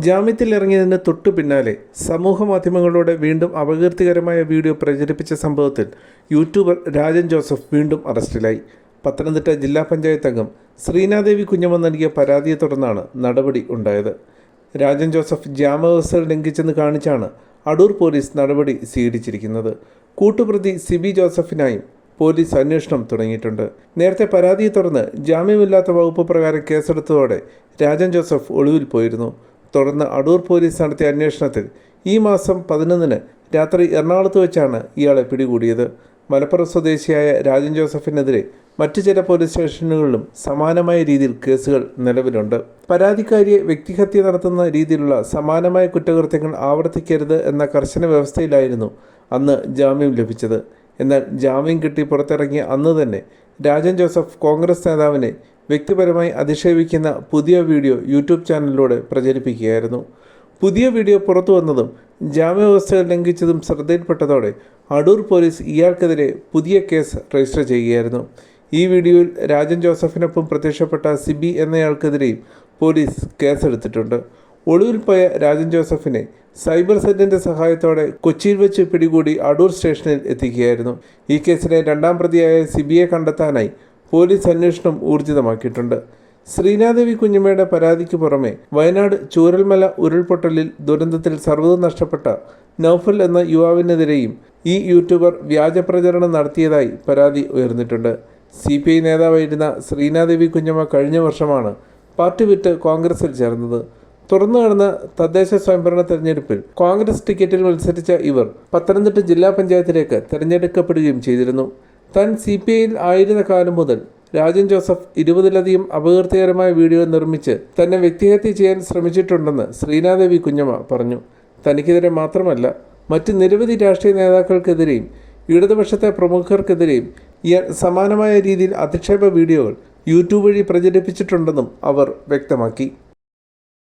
ജാമ്യത്തിൽ ഇറങ്ങിയതിന് തൊട്ടു പിന്നാലെ സമൂഹ മാധ്യമങ്ങളിലൂടെ വീണ്ടും അപകീർത്തികരമായ വീഡിയോ പ്രചരിപ്പിച്ച സംഭവത്തിൽ യൂട്യൂബർ രാജൻ ജോസഫ് വീണ്ടും അറസ്റ്റിലായി. പത്തനംതിട്ട ജില്ലാ പഞ്ചായത്ത് അംഗം ശ്രീനാദേവി കുഞ്ഞമ്മ നൽകിയ പരാതിയെ തുടർന്നാണ് നടപടി ഉണ്ടായത്. രാജൻ ജോസഫ് ജാമ്യവ്യവസ്ഥ ലംഘിച്ചെന്ന് കാണിച്ചാണ് അടൂർ പോലീസ് നടപടി സ്വീകരിച്ചിരിക്കുന്നത്. കൂട്ടുപ്രതി സിബി ജോസഫിനായും പോലീസ് അന്വേഷണം തുടങ്ങിയിട്ടുണ്ട്. നേരത്തെ പരാതിയെ തുടർന്ന് ജാമ്യമില്ലാത്ത വകുപ്പ് പ്രകാരം കേസെടുത്തതോടെ രാജൻ ജോസഫ് ഒളിവിൽ പോയിരുന്നു. തുടർന്ന് അടൂർ പോലീസ് നടത്തിയ അന്വേഷണത്തിൽ ഈ മാസം 11-ന് രാത്രി എറണാകുളത്ത് വെച്ചാണ് ഇയാളെ പിടികൂടിയത്. മലപ്പുറം സ്വദേശിയായ രാജൻ ജോസഫിനെതിരെ മറ്റു ചില പോലീസ് സ്റ്റേഷനുകളിലും സമാനമായ രീതിയിൽ കേസുകൾ നിലവിലുണ്ട്. പരാതിക്കാരിയെ വ്യക്തിഹത്യ നടത്തുന്ന രീതിയിലുള്ള സമാനമായ കുറ്റകൃത്യങ്ങൾ ആവർത്തിക്കരുത് എന്ന കർശന വ്യവസ്ഥയിലായിരുന്നു അന്ന് ജാമ്യം ലഭിച്ചത്. എന്നാൽ ജാമ്യം കിട്ടി പുറത്തിറങ്ങിയ അന്ന് തന്നെ രാജൻ ജോസഫ് കോൺഗ്രസ് നേതാവിനെ വ്യക്തിപരമായി അധിക്ഷേപിക്കുന്ന പുതിയ വീഡിയോ യൂട്യൂബ് ചാനലിലൂടെ പ്രചരിപ്പിക്കുകയായിരുന്നു. പുതിയ വീഡിയോ പുറത്തു വന്നതും ജാമ്യവ്യവസ്ഥകൾ ലംഘിച്ചതും ശ്രദ്ധയിൽപ്പെട്ടതോടെ അടൂർ പോലീസ് ഇയാൾക്കെതിരെ പുതിയ കേസ് രജിസ്റ്റർ ചെയ്യുകയായിരുന്നു. ഈ വീഡിയോയിൽ രാജൻ ജോസഫിനൊപ്പം പ്രത്യക്ഷപ്പെട്ട സിബി എന്നയാൾക്കെതിരെയും പോലീസ് കേസെടുത്തിട്ടുണ്ട്. ഒളിവിൽ പോയ രാജൻ ജോസഫിനെ സൈബർ സെല്ലിൻ്റെ സഹായത്തോടെ കൊച്ചിയിൽ വെച്ച് പിടികൂടി അടൂർ സ്റ്റേഷനിൽ എത്തിക്കുകയായിരുന്നു. ഈ കേസിലെ രണ്ടാം പ്രതിയായ സിബിയെ കണ്ടെത്താനായി പോലീസ് അന്വേഷണം ഊർജിതമാക്കിയിട്ടുണ്ട്. ശ്രീനാദേവി കുഞ്ഞമ്മയുടെ പരാതിക്ക് പുറമെ വയനാട് ചൂരൽമല ഉരുൾപൊട്ടലിൽ ദുരന്തത്തിൽ സർവ്വതും നഷ്ടപ്പെട്ട നൗഫൽ എന്ന യുവാവിനെതിരെയും ഈ യൂട്യൂബർ വ്യാജപ്രചരണം നടത്തിയതായി പരാതി ഉയർന്നിട്ടുണ്ട്. CPI നേതാവായിരുന്ന ശ്രീനാദേവി കുഞ്ഞമ്മ കഴിഞ്ഞ വർഷമാണ് പാർട്ടി വിട്ട് കോൺഗ്രസിൽ ചേർന്നത്. തുറന്നു നടന്ന തദ്ദേശ സ്വയംഭരണ തെരഞ്ഞെടുപ്പിൽ കോൺഗ്രസ് ടിക്കറ്റിൽ മത്സരിച്ച ഇവർ പത്തനംതിട്ട ജില്ലാ പഞ്ചായത്തിലേക്ക് തെരഞ്ഞെടുക്കപ്പെടുകയും ചെയ്തിരുന്നു. താൻ CPIയിൽ ആയിരുന്ന കാലം മുതൽ രാജൻ ജോസഫ് 20-ലധികം അപകീർത്തികരമായ വീഡിയോ നിർമ്മിച്ച് തന്നെ വ്യക്തിഹത്യ ചെയ്യാൻ ശ്രമിച്ചിട്ടുണ്ടെന്ന് ശ്രീനാദേവി കുഞ്ഞമ്മ പറഞ്ഞു. തനിക്കെതിരെ മാത്രമല്ല മറ്റ് നിരവധി രാഷ്ട്രീയ നേതാക്കൾക്കെതിരെയും ഇടതുപക്ഷത്തെ പ്രമുഖർക്കെതിരെയും സമാനമായ രീതിയിൽ അധിക്ഷേപ വീഡിയോകൾ യൂട്യൂബ് വഴി പ്രചരിപ്പിച്ചിട്ടുണ്ടെന്നും അവർ വ്യക്തമാക്കി.